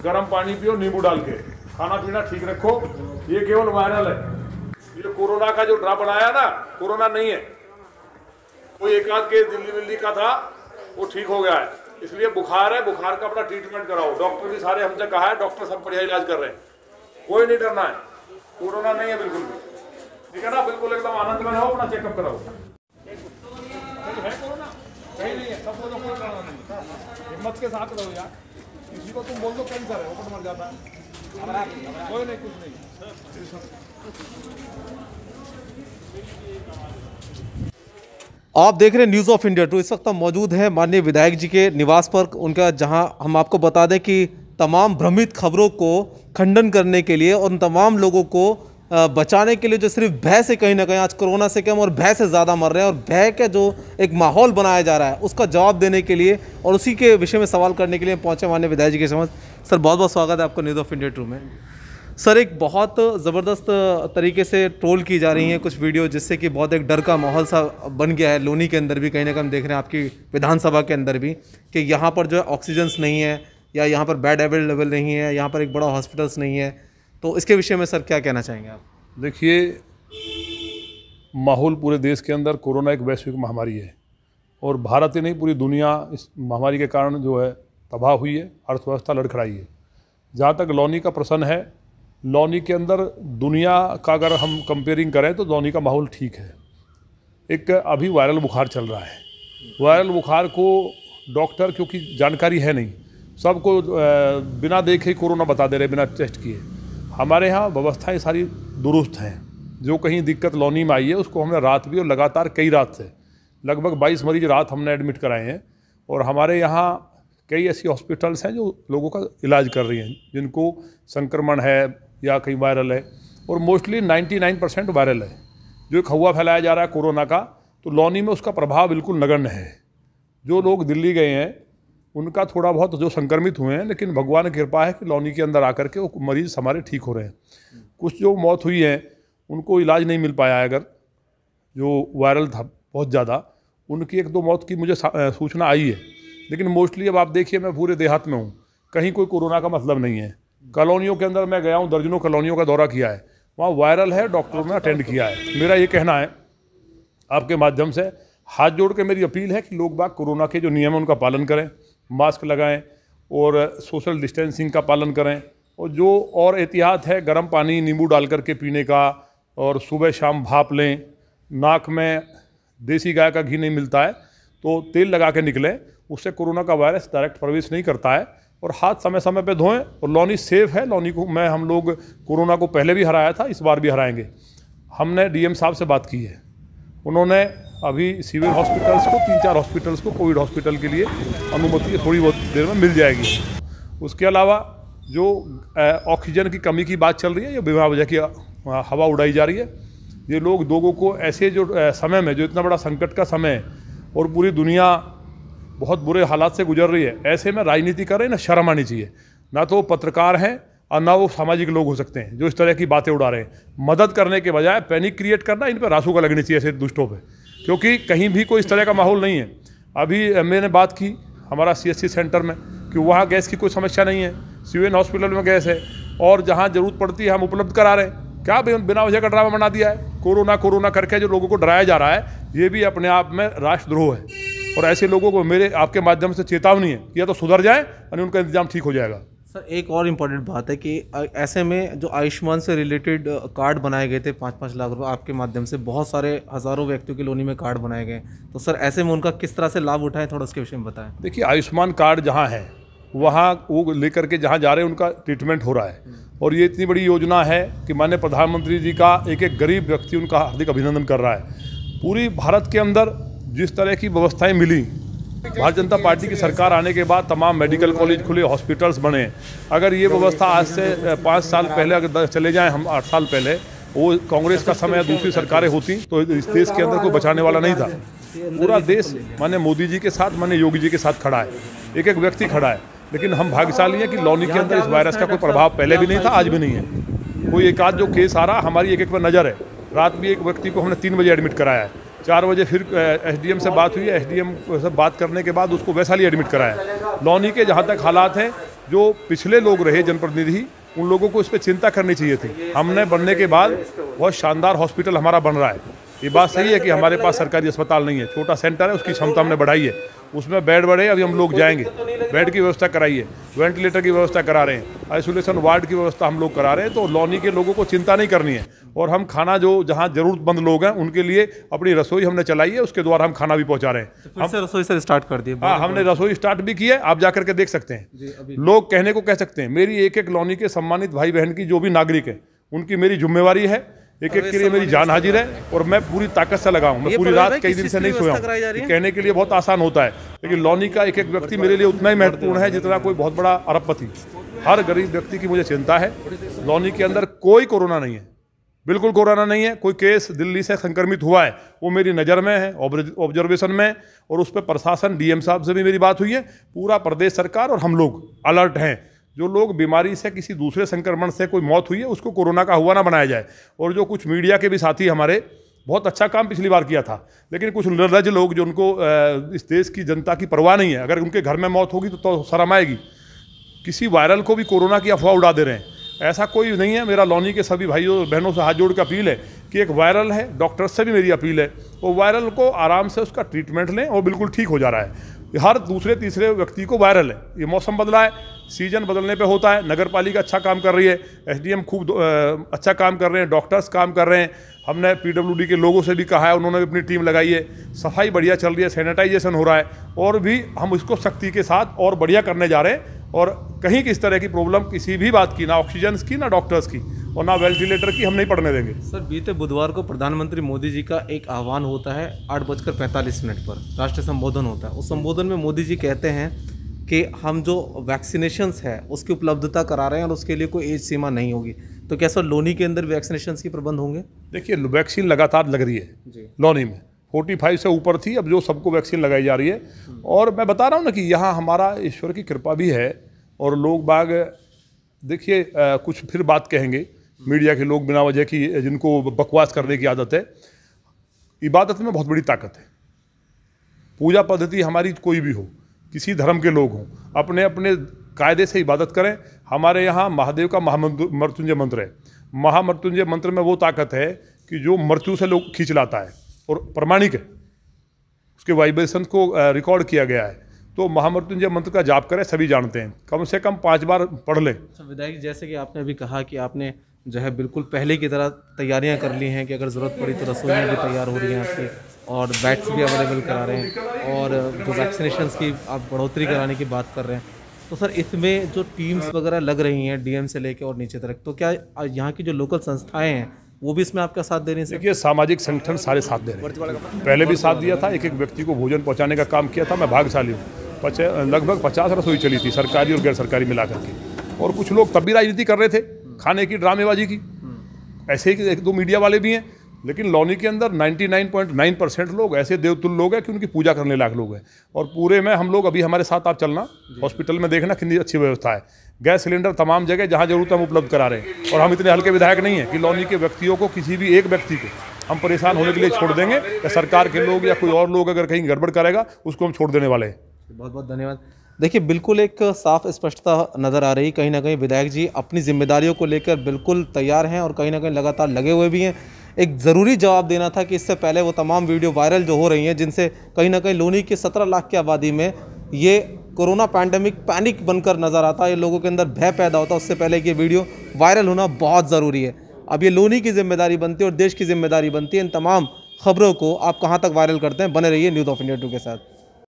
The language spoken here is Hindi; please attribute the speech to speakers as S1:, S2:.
S1: गर्म पानी पियो नींबू डाल के, खाना पीना ठीक रखो। ये केवल वायरल है, ये कोरोना का जो ड्रा बनाया ना, कोरोना नहीं है। कोई एक आध केस दिल्ली का था, वो ठीक हो गया है। इसलिए बुखार है, बुखार का अपना ट्रीटमेंट कराओ। डॉक्टर भी सारे हमसे कहा है, डॉक्टर सब बढ़िया इलाज कर रहे हैं, कोई नहीं डरना है। कोरोना नहीं है बिल्कुल भी, ठीक है ना। बिल्कुल एकदम आनंद में रहो, अपना चेकअप कराओ। है कोरोना कहीं नहीं है, सब लोगों को कराना नहीं। हिम्मत के साथ रहो यार, किसी को तुम बोल दो कैंसर है, वो तो मर जाता है। कोई नहीं, कुछ नहीं।
S2: आप देख रहे हैं न्यूज़ ऑफ इंडिया 2। इस वक्त हम मौजूद हैं माननीय विधायक जी के निवास पर, उनका, जहां हम आपको बता दें कि तमाम भ्रमित खबरों को खंडन करने के लिए और उन तमाम लोगों को बचाने के लिए जो सिर्फ भय से कहीं ना कहीं आज कोरोना से कम और भय से ज़्यादा मर रहे हैं, और भय का जो एक माहौल बनाया जा रहा है उसका जवाब देने के लिए और उसी के विषय में सवाल करने के लिए पहुंचे माननीय विधायक जी के समझ। सर बहुत बहुत स्वागत है आपका न्यूज़ ऑफ इंडिया 2 में। सर एक बहुत ज़बरदस्त तरीके से ट्रोल की जा रही हैं कुछ वीडियो, जिससे कि बहुत एक डर का माहौल सा बन गया है। लोनी के अंदर भी कहीं ना कहीं हम देख रहे हैं, आपकी विधानसभा के अंदर भी, कि यहाँ पर जो है ऑक्सीजन्स नहीं है, या यहाँ पर बेड अवेलेबल नहीं है, यहाँ पर एक बड़ा हॉस्पिटल्स नहीं है। तो इसके विषय में सर क्या कहना चाहेंगे आप?
S1: देखिए, माहौल पूरे देश के अंदर, कोरोना एक वैश्विक महामारी है और भारत ही नहीं पूरी दुनिया इस महामारी के कारण जो है तबाह हुई है, अर्थव्यवस्था लड़खड़ाई है। जहाँ तक लौनी का प्रश्न है, लौनी के अंदर दुनिया का अगर हम कंपेयरिंग करें तो लौनी का माहौल ठीक है। एक अभी वायरल बुखार चल रहा है, वायरल बुखार को डॉक्टर, क्योंकि जानकारी है नहीं, सबको बिना देखे कोरोना बता दे रहे, बिना टेस्ट किए। हमारे यहाँ व्यवस्थाएं सारी दुरुस्त हैं। जो कहीं दिक्कत लौनी में आई है उसको हमने रात भी, और लगातार कई रात से लगभग 22 मरीज रात हमने एडमिट कराए हैं। और हमारे यहाँ कई ऐसी हॉस्पिटल्स हैं जो लोगों का इलाज कर रही हैं जिनको संक्रमण है या कहीं वायरल है, और मोस्टली 99% वायरल है। जो एक हवा फैलाया जा रहा है कोरोना का, तो लौनी में उसका प्रभाव बिल्कुल नगण्य है। जो लोग दिल्ली गए हैं उनका थोड़ा बहुत जो संक्रमित हुए हैं, लेकिन भगवान की कृपा है कि लौनी के अंदर आकर के वो मरीज़ हमारे ठीक हो रहे हैं। कुछ जो मौत हुई है उनको इलाज नहीं मिल पाया है, अगर जो वायरल था बहुत ज़्यादा, उनकी 1-2 मौत की मुझे सूचना आई है। लेकिन मोस्टली अब आप देखिए, मैं पूरे देहात में हूँ, कहीं कोई कोरोना का मतलब नहीं है। कॉलोनियों के अंदर मैं गया हूँ, दर्जनों कॉलोनियों का दौरा किया है, वहाँ वायरल है, डॉक्टरों ने अटेंड किया है। मेरा ये कहना है, आपके माध्यम से हाथ जोड़ के मेरी अपील है कि लोग बाग कोरोना के जो नियम हैं उनका पालन करें, मास्क लगाएं और सोशल डिस्टेंसिंग का पालन करें। और जो और एहतियात है, गर्म पानी नींबू डाल करके पीने का, और सुबह शाम भाप लें। नाक में देसी गाय का घी नहीं मिलता है तो तेल लगा के निकलें, उससे कोरोना का वायरस डायरेक्ट प्रवेश नहीं करता है। और हाथ समय समय पे धोएं। और लौनी सेफ़ है, लौनी को हम लोग कोरोना को पहले भी हराया था, इस बार भी हराएंगे। हमने डीएम साहब से बात की है, उन्होंने अभी सिविल हॉस्पिटल्स को, 3-4 हॉस्पिटल्स को कोविड हॉस्पिटल के लिए अनुमति थोड़ी बहुत देर में मिल जाएगी। उसके अलावा जो ऑक्सीजन की कमी की बात चल रही है, ये बिना वजह की हवा उड़ाई जा रही है। ये लोग लोगों को ऐसे जो समय में, जो इतना बड़ा संकट का समय है और पूरी दुनिया बहुत बुरे हालात से गुजर रही है, ऐसे में राजनीति कर रहे हैं ना, शर्म आनी चाहिए। ना तो वो पत्रकार हैं और ना वो सामाजिक लोग हो सकते हैं जो इस तरह की बातें उड़ा रहे हैं। मदद करने के बजाय पैनिक क्रिएट करना, इन पर रासू का लगनी चाहिए ऐसे दुष्टों पे, क्योंकि कहीं भी कोई इस तरह का माहौल नहीं है। अभी मैंने बात की हमारा CSC सेंटर में कि वहाँ गैस की कोई समस्या नहीं है, सिविल हॉस्पिटल में गैस है, और जहाँ ज़रूरत पड़ती है हम उपलब्ध करा रहे हैं। क्या बिना वजह का ड्रामा बना दिया है, कोरोना करके जो लोगों को डराया जा रहा है, ये भी अपने आप में राष्ट्रद्रोह है। और ऐसे लोगों को मेरे आपके माध्यम से चेतावनी है कि या तो सुधर जाए और उनका इंतजाम ठीक हो जाएगा।
S2: सर एक और इम्पॉर्टेंट बात है कि ऐसे में जो आयुष्मान से रिलेटेड कार्ड बनाए गए थे 5-5 लाख रुपए, आपके माध्यम से बहुत सारे हज़ारों व्यक्तियों के लोनी में कार्ड बनाए गए, तो सर ऐसे में उनका किस तरह से लाभ उठाएं, थोड़ा उसके विषय में बताएं।
S1: देखिए, आयुष्मान कार्ड जहाँ है वहाँ वो लेकर के जहाँ जा रहे हैं उनका ट्रीटमेंट हो रहा है। और ये इतनी बड़ी योजना है कि माननीय प्रधानमंत्री जी का एक गरीब व्यक्ति उनका हार्दिक अभिनंदन कर रहा है। पूरी भारत के अंदर जिस तरह की व्यवस्थाएं मिली, भारतीय जनता पार्टी की सरकार आने के बाद तमाम मेडिकल कॉलेज खुले, हॉस्पिटल्स बने। अगर ये व्यवस्था आज से 5 साल पहले अगर चले जाएं, हम 8 साल पहले, वो कांग्रेस का समय, दूसरी सरकारें होती तो इस देश के अंदर कोई बचाने वाला नहीं था। पूरा देश माननीय मोदी जी के साथ, माननीय योगी जी के साथ खड़ा है, एक एक व्यक्ति खड़ा है। लेकिन हम भाग्यशाली हैं कि लौनी के अंदर इस वायरस का कोई प्रभाव पहले भी नहीं था, आज भी नहीं है। कोई एक आध जो केस आ रहा, हमारी एक पर नज़र है। रात भी एक व्यक्ति को हमने 3 बजे एडमिट कराया है, 4 बजे फिर SDM से बात हुई है, SDM से बात करने के बाद उसको वैशाली एडमिट कराया। लौनी के जहाँ तक हालात हैं, जो पिछले लोग रहे जनप्रतिनिधि, उन लोगों को इस पर चिंता करनी चाहिए थी। हमने बनने के बाद बहुत शानदार हॉस्पिटल हमारा बन रहा है। ये बात सही है कि हमारे पास सरकारी अस्पताल नहीं है, छोटा सेंटर है, उसकी क्षमता हमने बढ़ाई है, उसमें बेड बढ़े, अभी हम लोग जाएंगे, बेड की व्यवस्था कराई है, वेंटिलेटर की व्यवस्था करा रहे हैं, आइसोलेशन वार्ड की व्यवस्था हम लोग करा रहे हैं। तो लौनी के लोगों को चिंता नहीं करनी है। और हम खाना जो जहाँ जरूरतमंद लोग हैं उनके लिए अपनी रसोई हमने चलाई है, उसके द्वारा हम खाना भी पहुँचा रहे हैं।
S2: फिर से रसोई से स्टार्ट कर दिए?
S1: हाँ, हमने रसोई स्टार्ट भी की है, आप जा करके देख सकते हैं। लोग कहने को कह सकते हैं, मेरी एक एक लौनी के सम्मानित भाई बहन की जो भी नागरिक है उनकी मेरी जिम्मेवारी है, एक एक के लिए मेरी जान हाजिर है और मैं पूरी ताकत से लगाऊं। मैं पूरी रात कई दिन से नहीं सोया हूं। कहने के लिए बहुत आसान होता है, लेकिन लौनी का एक एक व्यक्ति मेरे लिए उतना ही महत्वपूर्ण है जितना कोई बहुत बड़ा अरबपति। हर गरीब व्यक्ति की मुझे चिंता है। लौनी के अंदर कोई कोरोना नहीं है, बिल्कुल कोरोना नहीं है। कोई केस दिल्ली से संक्रमित हुआ है वो मेरी नज़र में है, ऑब्जर्वेशन में, और उस पर प्रशासन डीएम साहब से भी मेरी बात हुई है। पूरा प्रदेश सरकार और हम लोग अलर्ट हैं। जो लोग बीमारी से किसी दूसरे संक्रमण से कोई मौत हुई है उसको कोरोना का हुआ ना बनाया जाए। और जो कुछ मीडिया के भी साथी हमारे, बहुत अच्छा काम पिछली बार किया था, लेकिन कुछ निर्लज लोग जो उनको इस देश की जनता की परवाह नहीं है, अगर उनके घर में मौत होगी तो शर्म आएगी। किसी वायरल को भी कोरोना की अफवाह उड़ा दे रहे हैं, ऐसा कोई नहीं है। मेरा लौनी के सभी भाइयों बहनों से हाथ जोड़ कर अपील है कि एक वायरल है, डॉक्टर से भी मेरी अपील है, वो वायरल को आराम से उसका ट्रीटमेंट लें और बिल्कुल ठीक हो जा रहा है। हर दूसरे तीसरे व्यक्ति को वायरल है। ये मौसम बदला है, सीजन बदलने पे होता है। नगर पालिका अच्छा काम कर रही है, एसडीएम खूब अच्छा काम कर रहे हैं, डॉक्टर्स काम कर रहे हैं। हमने पीडब्ल्यूडी के लोगों से भी कहा है, उन्होंने भी अपनी टीम लगाई है। सफाई बढ़िया चल रही है, सैनिटाइजेशन हो रहा है, और भी हम इसको सख्ती के साथ और बढ़िया करने जा रहे हैं। और कहीं किस तरह की प्रॉब्लम किसी भी बात की, ना ऑक्सीजन की, ना डॉक्टर्स की और ना वेंटिलेटर की, हम नहीं पड़ने देंगे।
S2: सर, बीते बुधवार को प्रधानमंत्री मोदी जी का एक आह्वान होता है 8:45 पर राष्ट्रीय संबोधन होता है। उस संबोधन में मोदी जी कहते हैं कि हम जो वैक्सीनेशंस है उसकी उपलब्धता करा रहे हैं और उसके लिए कोई एज सीमा नहीं होगी। तो क्या सर लोनी के अंदर वैक्सीनेशंस की प्रबंध होंगे?
S1: देखिए, वैक्सीन लगातार लग रही है जी। लौनी में 45 से ऊपर थी, अब जो सबको वैक्सीन लगाई जा रही है। और मैं बता रहा हूँ ना कि यहाँ हमारा ईश्वर की कृपा भी है। और लोग बाग देखिए कुछ फिर बात कहेंगे मीडिया के लोग बिना वजह की, जिनको बकवास करने की आदत है। इबादत में बहुत बड़ी ताकत है। पूजा पद्धति हमारी कोई भी हो, किसी धर्म के लोग हों, अपने अपने कायदे से इबादत करें। हमारे यहाँ महादेव का महामृत्युंजय मंत्र है। महामृत्युंजय मंत्र में वो ताकत है कि जो मृत्यु से लोग खींच लाता है और प्रमाणिक है, उसके वाइब्रेशन को रिकॉर्ड किया गया है। तो महामृत्युंजय मंत्र का जाप करें, सभी जानते हैं, कम से कम 5 बार पढ़ लें।
S2: विधायक, जैसे कि आपने अभी कहा कि आपने जो है बिल्कुल पहले की तरह तैयारियां कर ली हैं कि अगर ज़रूरत पड़ी तो रसोइयाँ भी तैयार हो रही हैं आपकी, और बेड्स भी अवेलेबल करा रहे हैं, और जो वैक्सीनेशंस की आप बढ़ोतरी कराने की बात कर रहे हैं। तो सर, इसमें जो टीम्स वगैरह लग रही हैं डीएम से लेकर और नीचे तक, तो क्या यहाँ की जो लोकल संस्थाएँ हैं वो भी इसमें आपका साथ दे रही हैं?
S1: देखिए, सामाजिक संगठन सारे साथ दे रहे हैं। पहले भी साथ दिया था, एक एक व्यक्ति को भोजन पहुँचाने का काम किया था। मैं भाग्यशाली हूँ। लगभग 50 रसोई चली थी, सरकारी और गैर सरकारी मिला करके। और कुछ लोग तब भी राजनीति कर रहे थे, खाने की, ड्रामेबाजी की। ऐसे ही 1-2 मीडिया वाले भी हैं, लेकिन लौनी के अंदर 99.9% लोग ऐसे देवतुल्य लोग हैं कि उनकी पूजा करने लायक लोग हैं। और पूरे में हम लोग, अभी हमारे साथ आप चलना, हॉस्पिटल में देखना कितनी अच्छी व्यवस्था है। गैस सिलेंडर तमाम जगह जहाँ जरूरत हम उपलब्ध करा रहे हैं। और हम इतने हल्के विधायक नहीं हैं कि लौनी के व्यक्तियों को, किसी भी एक व्यक्ति को हम परेशान होने के लिए छोड़ देंगे, या सरकार के लोग या कोई और लोग अगर कहीं गड़बड़ करेगा उसको हम छोड़ देने वाले हैं।
S2: बहुत बहुत धन्यवाद। देखिए, बिल्कुल एक साफ स्पष्टता नज़र आ रही। कहीं ना कहीं विधायक जी अपनी जिम्मेदारियों को लेकर बिल्कुल तैयार हैं और कहीं ना कहीं लगातार लगे हुए भी हैं। एक ज़रूरी जवाब देना था कि इससे पहले वो तमाम वीडियो वायरल जो हो रही हैं, जिनसे कहीं ना कहीं लोनी की 17 लाख की आबादी में ये कोरोना पैंडेमिक पैनिक बनकर नज़र आता है, ये लोगों के अंदर भय पैदा होता है, उससे पहले कि ये वीडियो वायरल होना बहुत ज़रूरी है। अब ये लोनी की जिम्मेदारी बनती है और देश की जिम्मेदारी बनती है इन तमाम खबरों को आप कहाँ तक वायरल करते हैं। बने रहिए न्यूज़ ऑफ इंडिया 2 के साथ।